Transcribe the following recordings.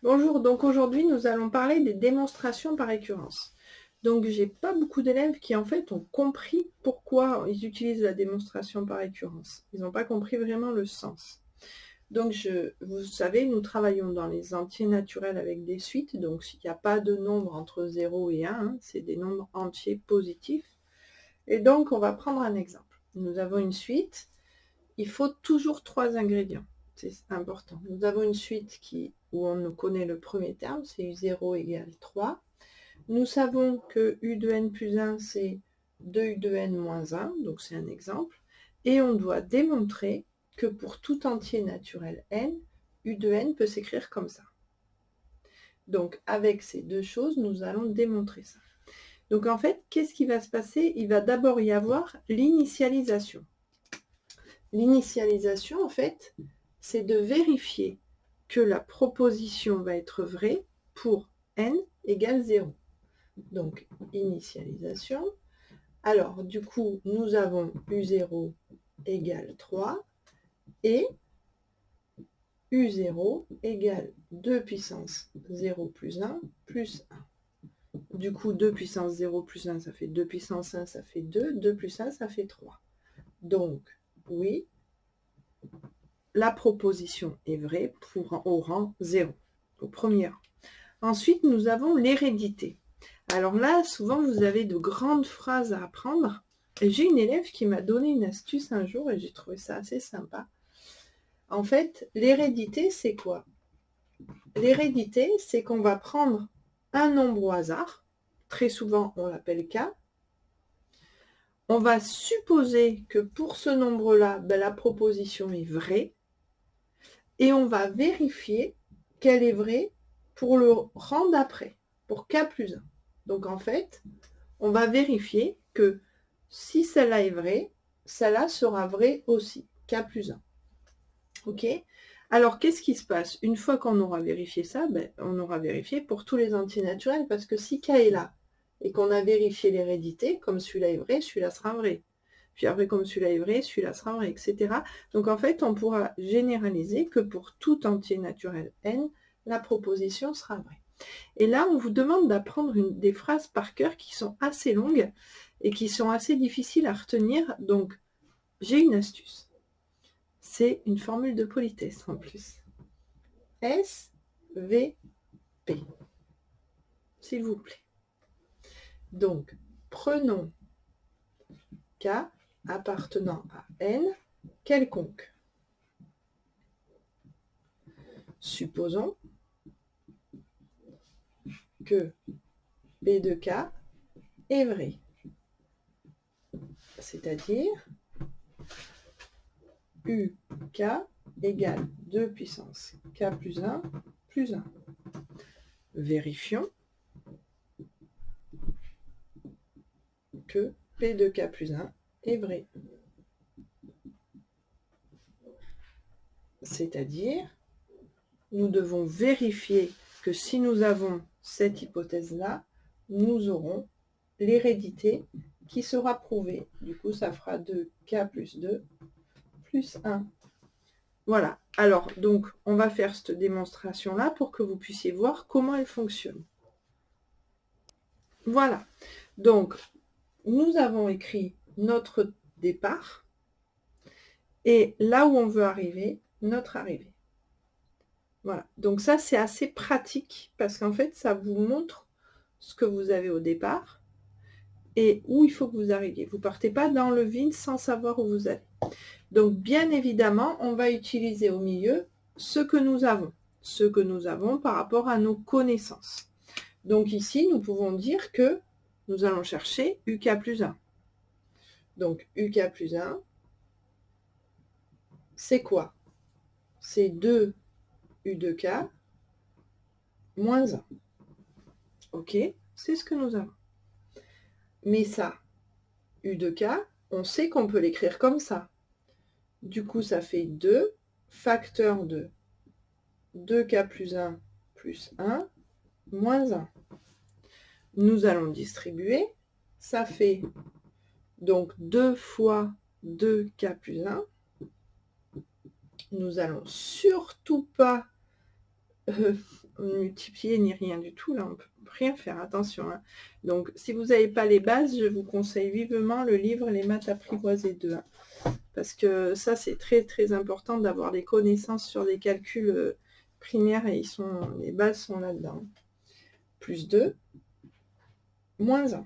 Bonjour, donc aujourd'hui nous allons parler des démonstrations par récurrence. Donc j'ai pas beaucoup d'élèves qui en fait ont compris pourquoi ils utilisent la démonstration par récurrence. Ils n'ont pas compris vraiment le sens. Donc vous savez, nous travaillons dans les entiers naturels avec des suites, donc il n'y a pas de nombre entre 0 et 1, hein, c'est des nombres entiers positifs. Et donc on va prendre un exemple. Nous avons une suite, il faut toujours 3 ingrédients. C'est important. Nous avons une suite où on connaît le premier terme, c'est U0 égale 3. Nous savons que U de n plus 1, c'est 2U de n moins 1, donc c'est un exemple. Et on doit démontrer que pour tout entier naturel n, U de n peut s'écrire comme ça. Donc avec ces deux choses, nous allons démontrer ça. Donc en fait, qu'est-ce qui va se passer? Il va d'abord y avoir l'initialisation. L'initialisation, en fait, c'est de vérifier que la proposition va être vraie pour n égale 0. Donc, initialisation. Alors, du coup, nous avons U0 égale 3 et U0 égale 2 puissance 0 plus 1 plus 1. Du coup, 2 puissance 0 plus 1, ça fait 2 puissance 1, ça fait 2. 2 plus 1, ça fait 3. Donc, oui, la proposition est vraie au rang 0, au premier rang. Ensuite, nous avons l'hérédité. Alors là, souvent, vous avez de grandes phrases à apprendre. Et j'ai une élève qui m'a donné une astuce un jour et j'ai trouvé ça assez sympa. En fait, l'hérédité, c'est quoi? L'hérédité, c'est qu'on va prendre un nombre au hasard. Très souvent, on l'appelle K. On va supposer que pour ce nombre-là, la proposition est vraie. Et on va vérifier qu'elle est vraie pour le rang d'après, pour K plus 1. Donc en fait, on va vérifier que si celle-là est vraie, celle-là sera vraie aussi, K plus 1. Ok? Alors qu'est-ce qui se passe? Une fois qu'on aura vérifié ça, on aura vérifié pour tous les entiers naturels, parce que si K est là, et qu'on a vérifié l'hérédité, comme celui-là est vrai, celui-là sera vrai. Puis après, comme celui-là est vrai, celui-là sera vrai, etc. Donc en fait, on pourra généraliser que pour tout entier naturel n, la proposition sera vraie. Et là, on vous demande d'apprendre des phrases par cœur qui sont assez longues et qui sont assez difficiles à retenir. Donc, j'ai une astuce. C'est une formule de politesse en plus. S, V, P. S'il vous plaît. Donc, prenons K appartenant à N quelconque. Supposons que P de K est vrai. C'est-à-dire UK égale 2 puissance K plus 1 plus 1. Vérifions que P de K plus 1 est vrai. C'est-à-dire, nous devons vérifier que si nous avons cette hypothèse-là, nous aurons l'hérédité qui sera prouvée. Du coup, ça fera 2K plus 2 plus 1. Voilà. Alors, donc, on va faire cette démonstration-là pour que vous puissiez voir comment elle fonctionne. Voilà. Donc, nous avons écrit notre départ et là où on veut arriver, notre arrivée. Voilà. Donc ça, c'est assez pratique parce qu'en fait, ça vous montre ce que vous avez au départ et où il faut que vous arriviez. Vous ne partez pas dans le vide sans savoir où vous allez. Donc, bien évidemment, on va utiliser au milieu ce que nous avons par rapport à nos connaissances. Donc ici, nous pouvons dire que nous allons chercher UK plus 1. Donc, UK plus 1, c'est quoi? C'est 2 U de K moins 1. Ok? C'est ce que nous avons. Mais ça, U de K, on sait qu'on peut l'écrire comme ça. Du coup, ça fait 2 facteur de 2K plus 1 plus 1 moins 1. Nous allons distribuer. Ça fait donc 2 fois 2K plus 1. Nous allons surtout pas multiplier ni rien du tout. Là, on ne peut rien faire, attention. Hein. Donc, si vous n'avez pas les bases, je vous conseille vivement le livre Les maths apprivoisées 2. Hein, parce que ça, c'est très, très important d'avoir les connaissances sur les calculs primaires et les bases sont là-dedans. Plus 2, moins 1.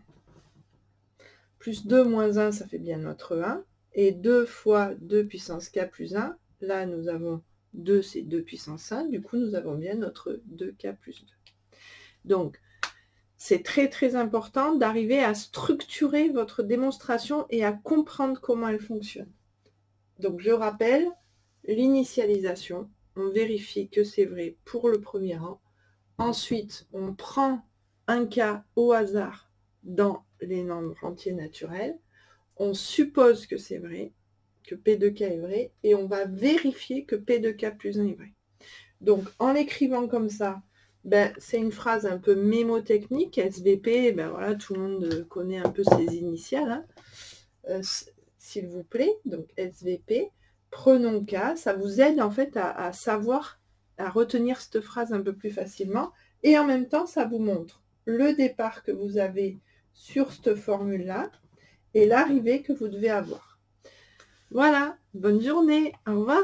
Plus 2 moins 1, ça fait bien notre 1. Et 2 fois 2 puissance k plus 1, là, nous avons 2, c'est 2 puissance 1. Du coup, nous avons bien notre 2k plus 2. Donc, c'est très, très important d'arriver à structurer votre démonstration et à comprendre comment elle fonctionne. Donc, je rappelle, l'initialisation, on vérifie que c'est vrai pour le premier rang. Ensuite, on prend un cas au hasard dans les nombres entiers naturels. On suppose que c'est vrai, que P de K est vrai, et on va vérifier que P de K plus 1 est vrai. Donc, en l'écrivant comme ça, c'est une phrase un peu mémotechnique, SVP, voilà, tout le monde connaît un peu ses initiales, hein. S'il vous plaît, donc SVP, prenons K, ça vous aide en fait à savoir, à retenir cette phrase un peu plus facilement, et en même temps, ça vous montre le départ que vous avez sur cette formule-là, et l'arrivée que vous devez avoir. Voilà, bonne journée, au revoir.